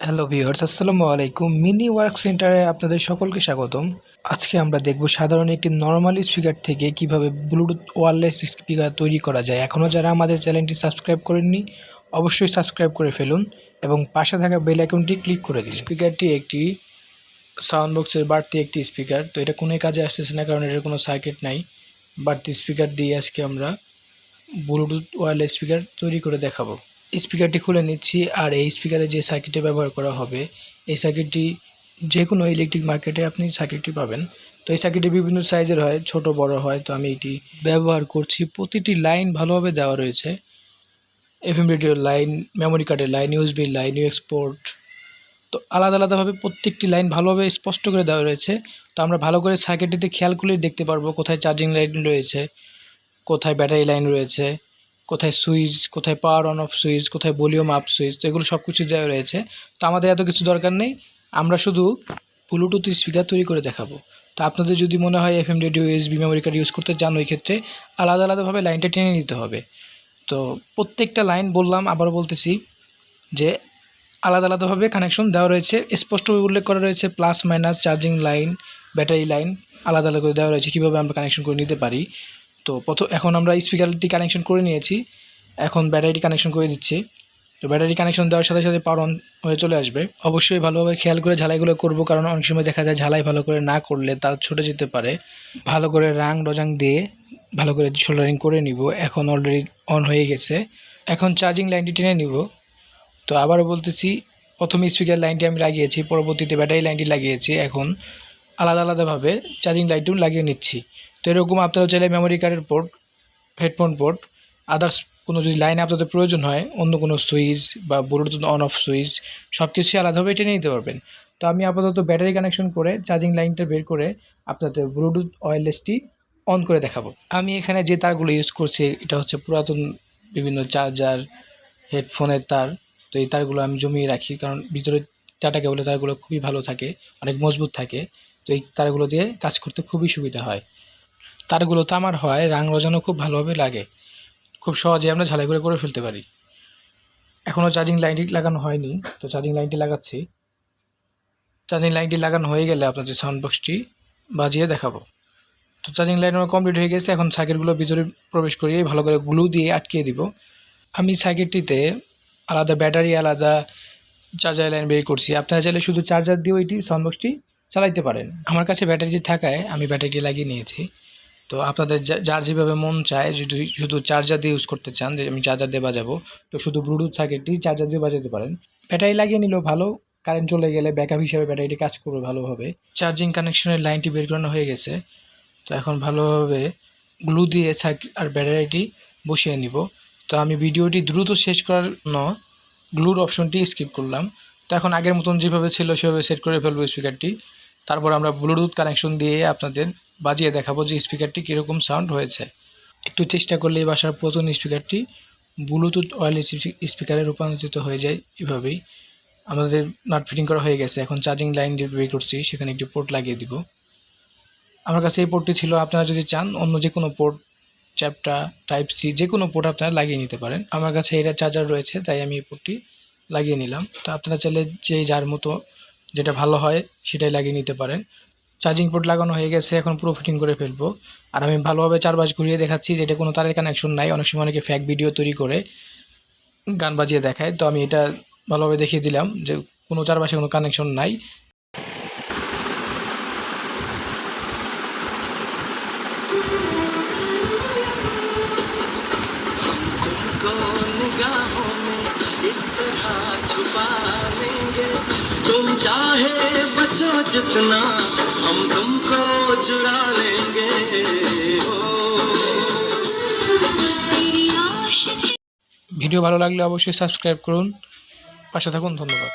Hello viewers, আসসালামু আলাইকুম। Mini work সেন্টারে আপনাদের সকলকে স্বাগতম। আজকে আমরা দেখব সাধারণ একটি নরমাল স্পিকার থেকে কিভাবে ব্লুটুথ ওয়্যারলেস স্পিকার তৈরি করা যায়। এখনও যারা আমাদের চ্যানেলটি সাবস্ক্রাইব করেননি অবশ্যই সাবস্ক্রাইব করে ফেলুন এবং পাশে থাকা বেল আইকনটি ক্লিক করে দিন। স্পিকারটি একটি সাউন্ড বক্সের বাড়তি একটি স্পিকার, তো এটা কোনো কাজে আসতেছে না কারণ এটার কোনো সার্কিট নাই। বাড়তি স্পিকার দিয়ে আজকে আমরা ব্লুটুথ ওয়্যারলেস স্পিকার তৈরি করে দেখাবো। স্পিকারটি খুলে নিচ্ছি, আর এই স্পিকারে যে সার্কিটে ব্যবহার করা হবে এই সার্কিটটি যে কোনো ইলেকট্রিক মার্কেটে আপনি সার্কিটটি পাবেন। তো এই সার্কিটটি বিভিন্ন সাইজের হয়, ছোট বড় হয়। তো আমি এটি ব্যবহার করছি। প্রতিটি লাইন ভালোভাবে দেওয়া রয়েছে, এফএম রেডিওর লাইন, মেমোরি কার্ডের লাইন, ইউএসবি লাইন, এক্সপোর্ট। তো আলাদা আলাদাভাবে প্রত্যেকটি লাইন ভালোভাবে স্পষ্ট করে দেওয়া রয়েছে। তো আমরা ভালো করে সার্কিটটিতে খেয়াল করলেই দেখতে পারবো কোথায় চার্জিং লাইন রয়েছে, কোথায় ব্যাটারি লাইন রয়েছে, কোথায় সুইচ, কোথায় পাওয়ার অন অফ সুইচ, কোথায় ভলিউম আপ সুইচ। তো এগুলো সব কিছু দেওয়া রয়েছে। তো আমাদের এত কিছু দরকার নেই, আমরা শুধু ব্লুটুথ স্পিকার তৈরি করে দেখাবো। তো আপনাদের যদি মনে হয় FM radio, USB, memory card use করতে চান, ওই ক্ষেত্রে আলাদা আলাদাভাবে লাইনটা টেনে নিতে হবে। তো প্রত্যেকটা লাইন বললাম, আবারও বলতেছি যে আলাদা আলাদাভাবে কানেকশন দেওয়া রয়েছে, স্পষ্টভাবে উল্লেখ করা রয়েছে। Plus minus charging line, battery line আলাদা আলাদা করে দেওয়া রয়েছে, কীভাবে আমরা কানেকশন করে নিতে পারি। তো এখন আমরা স্পিকারটি কানেকশন করে নিয়েছি, এখন ব্যাটারিটি কানেকশন করে দিচ্ছি। তো ব্যাটারি কানেকশন দেওয়ার সাথে সাথে পাওয়ার অন হয়ে চলে আসবে। অবশ্যই ভালোভাবে খেয়াল করে ঝালাইগুলো করব, কারণ অনেক সময় দেখা যায় ঝালাই ভালো করে না করলে তার ছুটে যেতে পারে। ভালো করে রজাং দিয়ে ভালো করে সোল্ডারিং করে নিব। এখন অলরেডি অন হয়ে গেছে, এখন চার্জিং লাইনটি টেনে নিব। তো আবারও বলতেছি, প্রথমে স্পিকার লাইনটি আমি লাগিয়েছি, পরবর্তীতে ব্যাটারি লাইনটি লাগিয়েছি। এখন আলাদা আলাদাভাবে চার্জিং লাইনটিও লাগিয়ে নিচ্ছি। তো এরকম আপনারা চাইলে মেমোরি কার্ডের পোর্ট, হেডফোন পোর্ট, আদার্স কোনো যদি লাইন আপনাদের প্রয়োজন হয়, অন্য কোনো সুইচ বা ব্লুটুথ অন অফ সুইচ, সব কিছুই আলাদাভাবে টেনে নিতে পারবেন। তো আমি আপাতত ব্যাটারি কানেকশন করে চার্জিং লাইনটা বের করে আপনাদের ব্লুটুথ ওয়্যারলেসটি অন করে দেখাবো। আমি এখানে যে তারগুলো ইউজ করছি এটা হচ্ছে পুরাতন বিভিন্ন চার্জার, হেডফোনের তার। তো এই তারগুলো আমি জমিয়ে রাখি, কারণ ভিতরে টাটা কেবলের তারগুলো খুবই ভালো থাকে, অনেক মজবুত থাকে। তো এই তারগুলো দিয়ে কাজ করতে খুবই সুবিধা হয়। তারগুলো তামার হয়, রজানো খুব ভালোভাবে লাগে, খুব সহজে আমরা ঝালাই করে ফেলতে পারি। এখনও চার্জিং লাইনটি লাগানো হয়নি, তো চার্জিং লাইনটি লাগাচ্ছি। চার্জিং লাইনটি লাগানো হয়ে গেলে আপনাদের সাউন্ড বক্সটি বাজিয়ে দেখাবো। তো চার্জিং লাইন আমার কমপ্লিট হয়ে গেছে। এখন সার্কিটগুলো ভিতরে প্রবেশ করিয়ে ভালো করে গ্লু দিয়ে আটকিয়ে দিব। আমি সার্কিটটিতে আলাদা ব্যাটারি, আলাদা চার্জার লাইন বের করছি। আপনারা চাইলে শুধু চার্জার দিয়ে ওইটি সাউন্ড বক্সটি চালাইতে পারেন। আমার কাছে ব্যাটারি থাকায় আমি ব্যাটারিটি লাগিয়ে নিয়েছি। তো আপনাদের যার যেভাবে মন চায়, যদি শুধু চার্জার দিয়ে ইউজ করতে চান যে আমি চার্জার দিয়ে বাজাবো, তো শুধু ব্লুটুথ সার্কিটটি চার্জার দিয়ে বাজাতে পারেন। ব্যাটারি লাগিয়ে নিলেও ভালো, কারেন্ট চলে গেলে ব্যাকআপ হিসাবে ব্যাটারিটি কাজ করবে ভালোভাবে। চার্জিং কানেকশনের লাইনটি বের করানো হয়ে গেছে। তো এখন ভালোভাবে গ্লু দিয়ে সার্কিট আর ব্যাটারিটি বসিয়ে নিব। তো আমি ভিডিওটি দ্রুত শেষ করার জন্য গ্লুর অপশনটি স্কিপ করলাম। তো এখন আগের মতন যেভাবে ছিল সেভাবে সেট করে ফেলবো স্পিকারটি। তারপর আমরা ব্লুটুথ কানেকশন দিয়ে আপনাদের বাজিয়ে দেখাবো যে স্পিকারটি কীরকম সাউন্ড হয়েছে। একটু চেষ্টা করলে এই বাসার প্রথম স্পিকারটি ব্লুটুথ ওয়্যারলেস স্পিকারে রূপান্তরিত হয়ে যায়। এভাবেই আমাদের নাট ফিটিং করা হয়ে গেছে। এখন চার্জিং লাইন যে বের করছি সেখানে একটি পোর্ট লাগিয়ে দিব। আমার কাছে এই পোর্টটি ছিল, আপনারা যদি চান অন্য যে কোনো পোর্ট, চ্যাপটা, টাইপ সি, যে কোনো পোর্ট আপনারা লাগিয়ে নিতে পারেন। আমার কাছে এটা চার্জার রয়েছে তাই আমি এই পোর্টটি লাগিয়ে নিলাম। তো আপনারা চাইলে যে যার মতো যেটা ভালো হয় সেটাই লাগিয়ে নিতে পারেন। চার্জিং পোর্ট লাগানো হয়ে গেছে, এখন পুরো ফিটিং করে ফেলবো। আর আমি ভালোভাবে চারপাশ ঘুরিয়ে দেখাচ্ছি যে এটা কোনো তারের কানেকশন নাই। অনেক সময় অনেকে ফ্যাক ভিডিও তৈরি করে গান বাজিয়ে দেখায়, তো আমি এটা ভালোভাবে দেখিয়ে দিলাম যে কোনো চারপাশে কোনো কানেকশন নাই। इस तरह छुपा लेंगे, तुम चाहे बचो जितना, हम तुमको चुरा लेंगे। ভিডিও ভালো লাগলে অবশ্যই সাবস্ক্রাইব করুন, পাশে থাকুন। ধন্যবাদ।